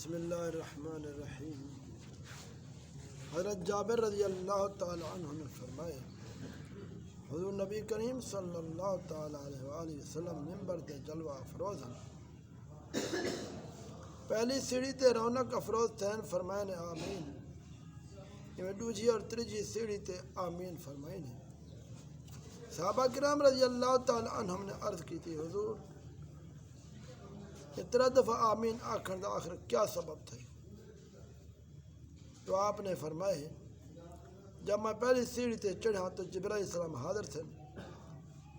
بسم اللہ الرحمن الرحیم۔ حضرت جابر رضی اللہ تعالی عنہ نے فرمائے حضور نبی کریم صلی اللہ تعالی علیہ وآلہ وسلم ممبر تے جلوہ افروز ہیں، پہلی سیڑھی تے رونق افروز تھین فرمائے نے آمین، یہ دوجی اور تریجی سیڑھی تے آمین فرمائے نے۔ صحابہ کرام رضی اللہ تعالی عنہ نے عرض کی تھی حضور اتنا دفعہ آمین آخر دا آخر کیا سبب تھے؟ تو آپ نے فرمائے جب میں پہلی سیڑھی تے چڑھا تو جبرائیل السلام حاضر تھے،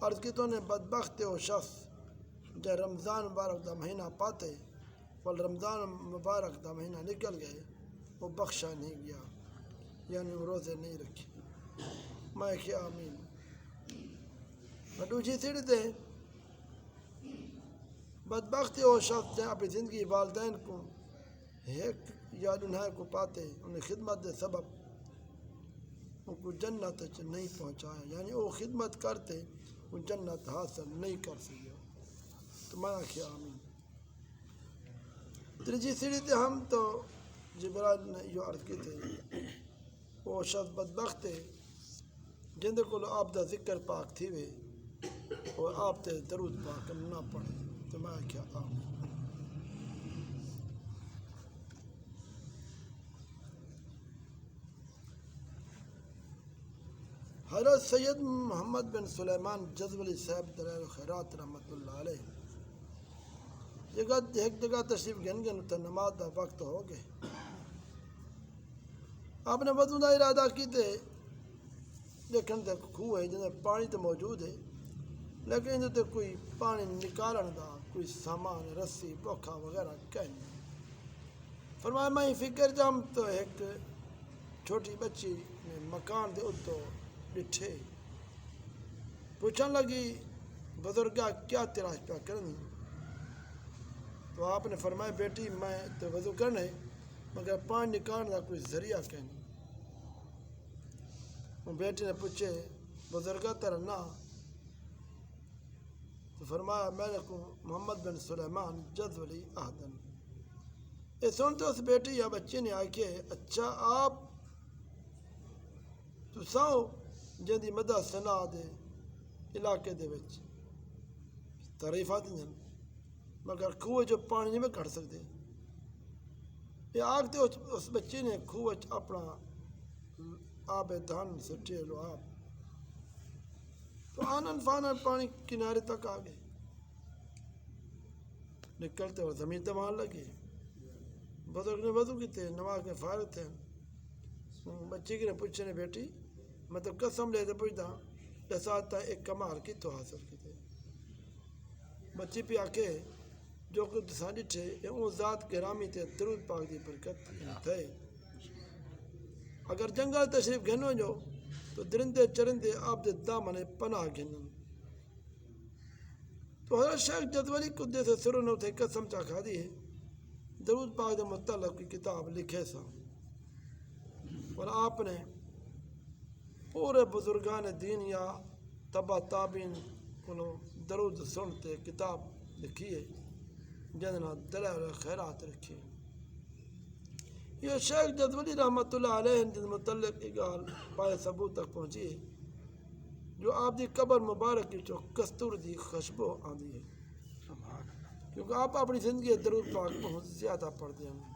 عرض کی تو نے بدبخت وہ شخص جو رمضان مبارک دا مہینہ پاتے اور رمضان مبارک دا مہینہ نکل گئے وہ بخشا نہیں گیا، یعنی وہ روزے نہیں رکھے۔ میں کیا آمین۔ میں دوسری سیڑھی تے بدبخت وہ شخص جن اپنی زندگی والدین کو ایک یا دنیا کو پاتے انہیں خدمت دے سبب ان کو جنت نہیں پہنچایا، یعنی وہ خدمت کرتے وہ جنت حاصل نہیں کر سکے۔ تو میں کیا آمین۔ تیجی سیڑھی تے ہم تو جبرائیل نے یہ عرض کی تھے وہ شخص بدبخت ہے جن کو آپ دا ذکر پاک تھی وے اور آپ تے درود پاک نہ پڑھے۔ تو میں کیا آمین۔ حضرت سید محمد بن سلیمان جزولی صاحب دلائل الخیرات رحمۃ اللہ علیہ ایک جگہ تشریف گن تو نماز دا وقت ہو گئے، آپ نے وضو دا ارادہ کی تے دیکھن تے کھوہ ہے جن پانی تو موجود ہے لیکن اندر تے کوئی پانی نکالن دا کوئی سامان رسی پوکھا وغیرہ کہیں نہیں۔ فرمایا میں فکر جام تو ایک چھوٹی بچی نے مکان دے اتو ڈٹھے پوچھن لگی بزرگا کیا تلاش پیا کرنی؟ تو آپ نے فرمایا بیٹی میں تو وضو کرنے مگر پانی نکالنے دا کوئی ذریعہ کہیں۔ وہ بیٹی نے پوچھے بزرگا تیرا نا؟ تو فرمایا میں نے کو محمد بن سلیمان جزولی احدن۔ یہ سنتے اس بیٹی یا بچی نے آکے اچھا آپ تو ساؤ جن دی مدہ سنا دے علاقے دے وچ تعریفات ہیں مگر کھوہ جو پانی نہیں میں کھڑ سکتے۔ یہ آگتے اس بچی نے کھوہ اپنا آب دھان سٹھے لو آپ تو آنن فانن پانی کنارے تک آگئے، نکلتے اور زمین تمہان لگے۔ بزرگ نے وضو کی تھے نماز میں فارغ تھے، بچی کی نے پوچھنے بیٹی میں تو قسم لے دے پوچھتا جساتا ایک کمال کی تو حاصل کی تھے۔ بچی پہ آکے جو کچھ دسانی تھے یہ اون ذات گرامی تھے درود پاک دی برکت تھے۔ اگر جنگل تشریف گھنو جو تو درندے چرندے آپ دے دامن پناہ گھنن۔ تو حضرت شیخ جدولی قدس سے سرون اٹھے قسم چاکھا دی ہے درود پاک دے متعلق کی کتاب لکھے سا اور آپ نے پورے بزرگان دین یا تبا تابین کو درود سنتے کتاب لکھی ہے جنہاں دلائل خیرات رکھی۔ یہ شیخ جدولی رحمۃ اللہ علیہ جن متعلق اگال پائے ثبوت تک پہنچی ہے جو آپ دی قبر مبارک کی جو کستور دی خشبو آندی ہے کیونکہ آپ اپنی زندگی درود پاک بہت زیادہ پڑھتے ہیں۔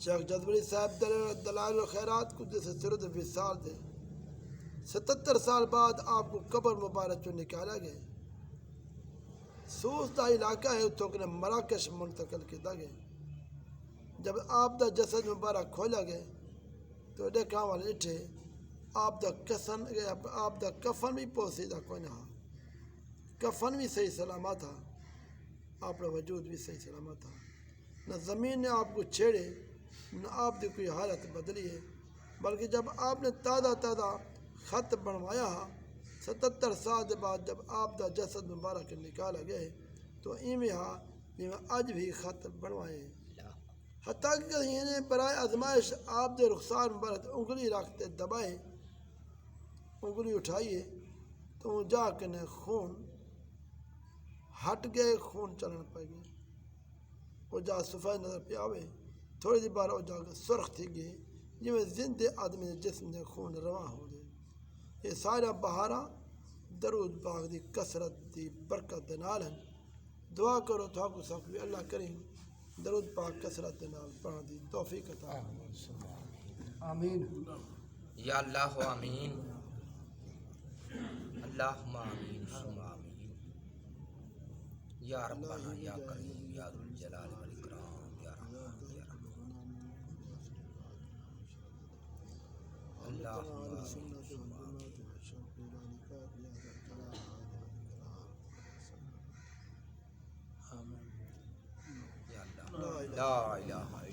شیخ جدولی صاحب دلائل الخیرات کو جیسے سرد وصال دے 77 سال بعد آپ کو قبر مبارک جو نکالا گئے سوس دا علاقہ ہے اتھوں نے مراکش منتقل کیا گئے۔ جب آپ دا جسد مبارک کھولا گئے تو دیکھا والے اٹھے آپ دا کفن بھی پوسیدہ کوئی نہ کفن بھی صحیح سلامت تھا، آپ کا وجود بھی صحیح سلامت تھا، نہ زمین نے آپ کو چھیڑے نہ آپ دی کوئی حالت بدلی ہے، بلکہ جب آپ نے تازہ خط بنوایا 77 سال کے بعد جب آپ دا جسد مبارک نکالا گئے تو ایویں اج بھی خط بنوائے، حتیٰ کہ انہیں برائے آزمائش آپ دے رخسار مبارک انگلی رکھتے دبائے، انگلی اٹھائیے تو جا کے خون ہٹ گئے، خون چلن پہ گئے۔ وہ جا صفائی نظر پہ آوے تھوڑی دی بار وہ جا کے سرخ تھی گئے جی میں زندے آدمی دے جسم دے خون رواں ہو دے یہ سارا بہارا درود پاک دی کثرت دی برکت دے نال ہیں دعا کرو تو آپ کو سب بھی اللہ کریم درود پاک کثرت دے نال پڑھا دی توفیق عطا آمین یا اللہ آمین اللہم آمین ثم آمین یا ربنا یا کریم یا ذو الجلال والاکرام یا رحمان یا رحمان اللہم آمین ثم آمین یا اللہ لا الہ